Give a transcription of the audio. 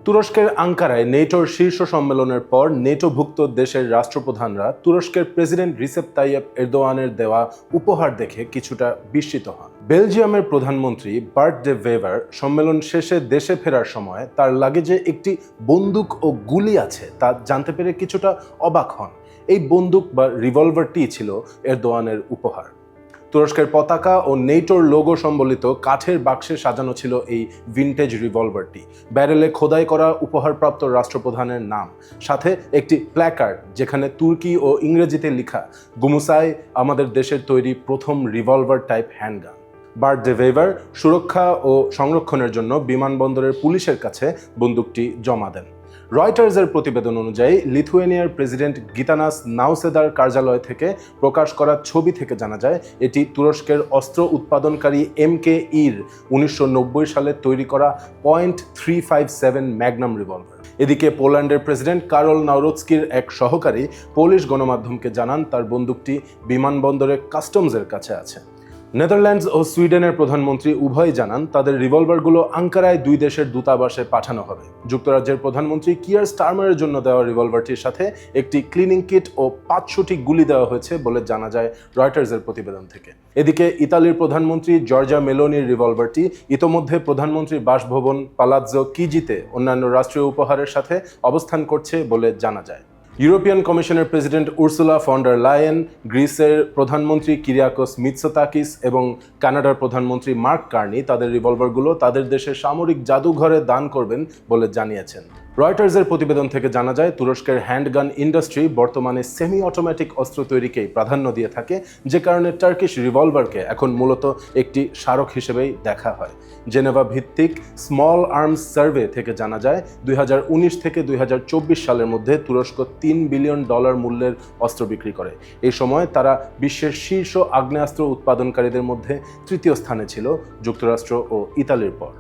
তুরস্কের আঙ্কারায় নেটোর শীর্ষ সম্মেলনের পর নেটোভুক্ত দেশের রাষ্ট্রপ্রধানরা তুরস্কের প্রেসিডেন্ট রিসেপ তাইয়েপ এরদোয়ানের দেওয়া উপহার দেখে কিছুটা বিস্মিত হন। বেলজিয়ামের প্রধানমন্ত্রী বার্ট ডে ভেভার সম্মেলন শেষে দেশে ফেরার সময় তার লাগেজে একটি বন্দুক ও গুলি আছে তা জানতে পেরে কিছুটা অবাক হন। এই বন্দুক বা রিভলভারটি ছিল এরদোয়ানের উপহার। তুরস্কের পতাকা ও নেটোর লোগো সম্বলিত কাঠের বাক্সে সাজানো ছিল এই ভিনটেজ রিভলভারটি। ব্যারেলে খোদাই করা উপহারপ্রাপ্ত রাষ্ট্রপ্রধানের নাম, সাথে একটি প্ল্যাকার্ড যেখানে তুর্কি ও ইংরেজিতে লেখা গুমুসাই আমাদের দেশের তৈরি প্রথম রিভলভার টাইপ হ্যান্ডগান। বার্ট ডে ভেভার সুরক্ষা ও সংরক্ষণের জন্য বিমানবন্দরের পুলিশের কাছে বন্দুকটি জমা দেন। রয়টার্সের প্রতিবেদন অনুযায়ী লিথুয়েনিয়ার প্রেসিডেন্ট গিতানাস নাউসেদার কার্যালয় থেকে প্রকাশ করা ছবি থেকে জানা যায় এটি তুরস্কের অস্ত্র উৎপাদনকারী MKEর 1990 সালে তৈরি করা .357 ম্যাগনাম রিভলভার। এদিকে পোল্যান্ডের প্রেসিডেন্ট কারল নাউরোৎস্কির এক সহকারী পোলিশ গণমাধ্যমকে জানান তার বন্দুকটি বিমানবন্দরে কাস্টমসের কাছে আছে। নেদারল্যান্ডস ও সুইডেনের প্রধানমন্ত্রী উভয়ই জানান তাদের রিভলভারগুলো আঙ্কারায় দুই দেশের দূতাবাসে পাঠানো হবে। যুক্তরাজ্যের প্রধানমন্ত্রী কিয়ার স্টারমারের জন্য দেওয়া রিভলভারটির সাথে একটি ক্লিনিং কিট ও 500টি গুলি দেওয়া হয়েছে বলে জানা যায় রয়টার্সের প্রতিবেদন থেকে। এদিকে ইতালির প্রধানমন্ত্রী জর্জা মেলোনির রিভলভারটি ইতোমধ্যে প্রধানমন্ত্রীর বাসভবন পালাজ্জো কিজিতে অন্যান্য রাষ্ট্রীয় উপহারের সাথে অবস্থান করছে বলে জানা যায়। ইউরোপিয়ান কমিশনের president Ursula von der Leyen, গ্রিসের প্রধানমন্ত্রী কিরিয়াকোস মিৎসোতাকিস এবং কানাডার প্রধানমন্ত্রী মার্ক কার্নি তাদের রিভলভারগুলো তাদের দেশের সামরিক জাদুঘরে দান করবেন বলে জানিয়েছেন। রয়টার্সের প্রতিবেদন থেকে জানা যায় তুরস্কের হ্যান্ডগান ইন্ডাস্ট্রি বর্তমানে সেমি অটোমেটিক অস্ত্র তৈরিকেই প্রাধান্য দিয়ে থাকে, যে কারণে টার্কিশ রিভলভারকে এখন মূলত একটি স্মারক হিসেবেই দেখা হয়। জেনেভা ভিত্তিক স্মল আর্মস সার্ভে থেকে জানা যায় 2019 থেকে 2024 সালের মধ্যে তুরস্ক $3 বিলিয়ন মূল্যের অস্ত্র বিক্রি করে। এই সময় তারা বিশ্বের শীর্ষ আগ্নেয়াস্ত্র উৎপাদনকারীদের মধ্যে তৃতীয় স্থানে ছিল, যুক্তরাষ্ট্র ও ইতালির পর।